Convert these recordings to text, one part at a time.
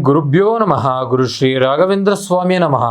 ಗುರುಭ್ಯೋ ನಮಃ. ಗುರು ಶ್ರೀ ರಾಘವೇಂದ್ರ ಸ್ವಾಮಿ ನಮಃ.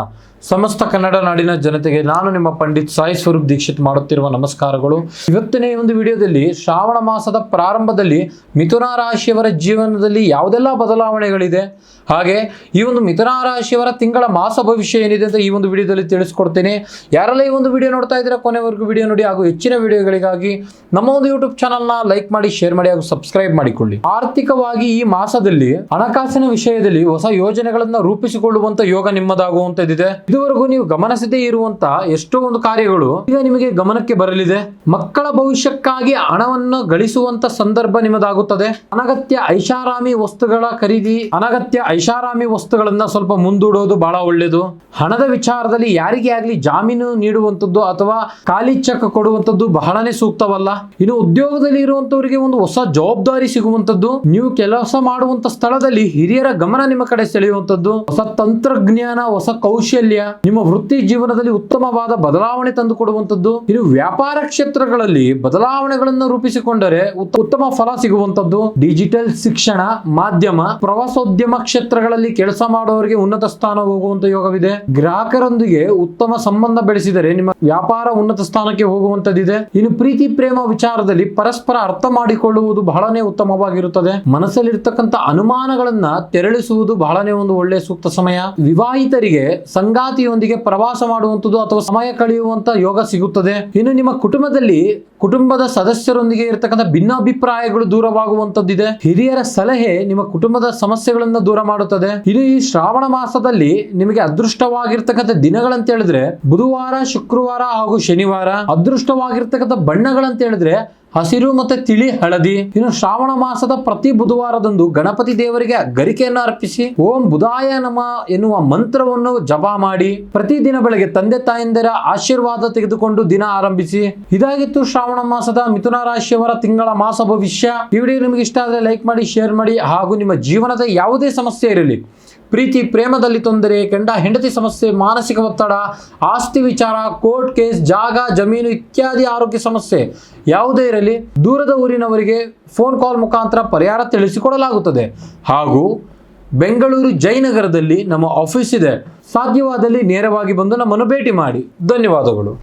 ಸಮಸ್ತ ಕನ್ನಡ ನಾಡಿನ ಜನತೆಗೆ ನಾನು ನಿಮ್ಮ ಪಂಡಿತ್ ಸಾಯಿ ಸ್ವರೂಪ್ ದೀಕ್ಷಿತ್ ಮಾಡುತ್ತಿರುವ ನಮಸ್ಕಾರಗಳು. ಇವತ್ತಿನ ಈ ಒಂದು ವಿಡಿಯೋದಲ್ಲಿ ಶ್ರಾವಣ ಮಾಸದ ಪ್ರಾರಂಭದಲ್ಲಿ ಮಿಥುನ ರಾಶಿಯವರ ಜೀವನದಲ್ಲಿ ಯಾವುದೆಲ್ಲ ಬದಲಾವಣೆಗಳಿದೆ, ಹಾಗೆ ಈ ಒಂದು ಮಿಥುನ ರಾಶಿಯವರ ತಿಂಗಳ ಮಾಸ ಭವಿಷ್ಯ ಏನಿದೆ ಅಂತ ಈ ಒಂದು ವಿಡಿಯೋದಲ್ಲಿ ತಿಳಿಸ್ಕೊಡ್ತೀನಿ. ಯಾರೆಲ್ಲ ಈ ಒಂದು ವಿಡಿಯೋ ನೋಡ್ತಾ ಇದ್ದೀರಾ ಕೊನೆವರೆಗೂ ವಿಡಿಯೋ ನೋಡಿ, ಹಾಗೂ ಹೆಚ್ಚಿನ ವಿಡಿಯೋಗಳಿಗಾಗಿ ನಮ್ಮ ಒಂದು ಯೂಟ್ಯೂಬ್ ಚಾನಲ್ನ ಲೈಕ್ ಮಾಡಿ, ಶೇರ್ ಮಾಡಿ, ಹಾಗೂ ಸಬ್ಸ್ಕ್ರೈಬ್ ಮಾಡಿಕೊಳ್ಳಿ. ಆರ್ಥಿಕವಾಗಿ ಈ ಮಾಸದಲ್ಲಿ ಹಣಕಾಸಿನ ವಿಷಯದಲ್ಲಿ ಹೊಸ ಯೋಜನೆಗಳನ್ನ ರೂಪಿಸಿಕೊಳ್ಳುವಂತ ಯೋಗ ನಿಮ್ಮದಾಗುವಂತದ್ದಿದೆ. ಇದುವರೆಗೂ ನೀವು ಗಮನಿಸದೇ ಇರುವಂತ ಎಷ್ಟೋ ಒಂದು ಕಾರ್ಯಗಳು ಈಗ ನಿಮಗೆ ಗಮನಕ್ಕೆ ಬರಲಿದೆ. ಮಕ್ಕಳ ಭವಿಷ್ಯಕ್ಕಾಗಿ ಹಣವನ್ನು ಗಳಿಸುವಂತ ಸಂದರ್ಭ ನಿಮ್ಮದಾಗುತ್ತದೆ. ಅನಗತ್ಯ ಐಷಾರಾಮಿ ವಸ್ತುಗಳ ಖರೀದಿ, ಅನಗತ್ಯ ಐಷಾರಾಮಿ ವಸ್ತುಗಳನ್ನ ಸ್ವಲ್ಪ ಮುಂದೂಡೋದು ಬಹಳ ಒಳ್ಳೆಯದು. ಹಣದ ವಿಚಾರದಲ್ಲಿ ಯಾರಿಗೇ ಆಗ್ಲಿ ಜಾಮೀನು ನೀಡುವಂತದ್ದು ಅಥವಾ ಖಾಲಿ ಚೆಕ್ ಕೊಡುವಂತದ್ದು ಬಹಳನೇ ಸೂಕ್ತವಲ್ಲ. ಇನ್ನು ಉದ್ಯೋಗದಲ್ಲಿ ಇರುವಂತವರಿಗೆ ಒಂದು ಹೊಸ ಜವಾಬ್ದಾರಿ ಸಿಗುವಂತದ್ದು, ನೀವು ಕೆಲಸ ಮಾಡುವಂತ ಸ್ಥಳದಲ್ಲಿ ಹಿರಿಯರ ಗಮನ ನಿಮ್ಮ ಕಡೆ ಸೆಳೆಯುವಂತದ್ದು, ಹೊಸ ತಂತ್ರಜ್ಞಾನ, ಹೊಸ ಕೌಶಲ್ಯ ನಿಮ್ಮ ವೃತ್ತಿ ಜೀವನದಲ್ಲಿ ಉತ್ತಮವಾದ ಬದಲಾವಣೆ ತಂದುಕೊಡುವಂತದ್ದು. ಇನ್ನು ವ್ಯಾಪಾರ ಕ್ಷೇತ್ರಗಳಲ್ಲಿ ಬದಲಾವಣೆಗಳನ್ನು ರೂಪಿಸಿಕೊಂಡರೆ ಉತ್ತಮ ಫಲ ಸಿಗುವಂತದ್ದು. ಡಿಜಿಟಲ್ ಶಿಕ್ಷಣ, ಮಾಧ್ಯಮ, ಪ್ರವಾಸೋದ್ಯಮ ಕ್ಷೇತ್ರಗಳಲ್ಲಿ ಕೆಲಸ ಮಾಡುವವರಿಗೆ ಉನ್ನತ ಸ್ಥಾನ ಹೋಗುವಂತ ಯೋಗವಿದೆ. ಗ್ರಾಹಕರೊಂದಿಗೆ ಉತ್ತಮ ಸಂಬಂಧ ಬೆಳೆಸಿದರೆ ನಿಮ್ಮ ವ್ಯಾಪಾರ ಉನ್ನತ ಸ್ಥಾನಕ್ಕೆ ಹೋಗುವಂತದ್ದಿದೆ. ಇನ್ನು ಪ್ರೀತಿ ಪ್ರೇಮ ವಿಚಾರದಲ್ಲಿ ಪರಸ್ಪರ ಅರ್ಥ ಮಾಡಿಕೊಳ್ಳುವುದು ಬಹಳನೇ ಉತ್ತಮವಾಗಿರುತ್ತದೆ. ಮನಸ್ಸಲ್ಲಿರ್ತಕ್ಕಂಥ ಅನುಮಾನಗಳನ್ನ ತೆರಳಿಸುವುದು ಬಹಳನೇ ಒಂದು ಒಳ್ಳೆಯ ಸೂಕ್ತ ಸಮಯ. ವಿವಾಹಿತರಿಗೆ ಸಂಗಾತಿಯೊಂದಿಗೆ ಪ್ರವಾಸ ಮಾಡುವಂಥದ್ದು ಅಥವಾ ಸಮಯ ಕಳೆಯುವಂತ ಯೋಗ ಸಿಗುತ್ತದೆ. ಇನ್ನು ನಿಮ್ಮ ಕುಟುಂಬದ ಸದಸ್ಯರೊಂದಿಗೆ ಇರತಕ್ಕಂಥ ಭಿನ್ನಾಭಿಪ್ರಾಯಗಳು ದೂರವಾಗುವಂತದ್ದಿದೆ. ಹಿರಿಯರ ಸಲಹೆ ನಿಮ್ಮ ಕುಟುಂಬದ ಸಮಸ್ಯೆಗಳನ್ನ ದೂರ ಮಾಡುತ್ತದೆ. ಇನ್ನು ಈ ಶ್ರಾವಣ ಮಾಸದಲ್ಲಿ ನಿಮಗೆ ಅದೃಷ್ಟವಾಗಿರ್ತಕ್ಕಂಥ ದಿನಗಳಂತ ಹೇಳಿದ್ರೆ ಬುಧವಾರ, ಶುಕ್ರವಾರ ಹಾಗೂ ಶನಿವಾರ. ಅದೃಷ್ಟವಾಗಿರ್ತಕ್ಕಂಥ ಬಣ್ಣಗಳಂತ ಹೇಳಿದ್ರೆ ಹಸಿರು ಮತ್ತೆ ತಿಳಿ ಹಳದಿ. ಇನ್ನು ಶ್ರಾವಣ ಮಾಸದ ಪ್ರತಿ ಬುಧವಾರದಂದು ಗಣಪತಿ ದೇವರಿಗೆ ಗರಿಕೆಯನ್ನು ಅರ್ಪಿಸಿ ಓಂ ಬುಧಾಯ ನಮ ಎನ್ನುವ ಮಂತ್ರವನ್ನು ಜಪ ಮಾಡಿ ಪ್ರತಿದಿನ ಬೆಳಗ್ಗೆ ತಂದೆ ತಾಯಂದಿರ ಆಶೀರ್ವಾದ ತೆಗೆದುಕೊಂಡು ದಿನ ಆರಂಭಿಸಿ. ಇದಾಗಿತ್ತು ಶ್ರಾವಣ ಮಾಸದ ಮಿಥುನ ರಾಶಿಯವರ ತಿಂಗಳ ಮಾಸ ಭವಿಷ್ಯ. ಈ ವಿಡಿಯೋ ನಿಮಗೆ ಇಷ್ಟ ಆದರೆ ಲೈಕ್ ಮಾಡಿ, ಶೇರ್ ಮಾಡಿ, ಹಾಗೂ ನಿಮ್ಮ ಜೀವನದ ಯಾವುದೇ ಸಮಸ್ಯೆ ಇರಲಿ, ಪ್ರೀತಿ ಪ್ರೇಮದಲ್ಲಿ ತೊಂದರೆ, ಗಂಡ ಹೆಂಡತಿ ಸಮಸ್ಯೆ, ಮಾನಸಿಕ ಒತ್ತಡ, ಆಸ್ತಿ ವಿಚಾರ, ಕೋರ್ಟ್ ಕೇಸ್, ಜಾಗ ಜಮೀನು ಇತ್ಯಾದಿ ಆರೋಗ್ಯ ಸಮಸ್ಯೆ ಯಾವುದೇ ಇರಲಿ, ದೂರದ ಊರಿನವರಿಗೆ ಫೋನ್ ಕಾಲ್ ಮುಖಾಂತರ ಪರಿಹಾರ ತಿಳಿಸಿಕೊಡಲಾಗುತ್ತದೆ. ಹಾಗೂ ಬೆಂಗಳೂರು ಜಯನಗರದಲ್ಲಿ ನಮ್ಮ ಆಫೀಸ್ ಇದೆ. ಸಾಧ್ಯವಾದಲ್ಲಿ ನೇರವಾಗಿ ಬಂದು ನಮ್ಮನ್ನು ಭೇಟಿ ಮಾಡಿ. ಧನ್ಯವಾದಗಳು.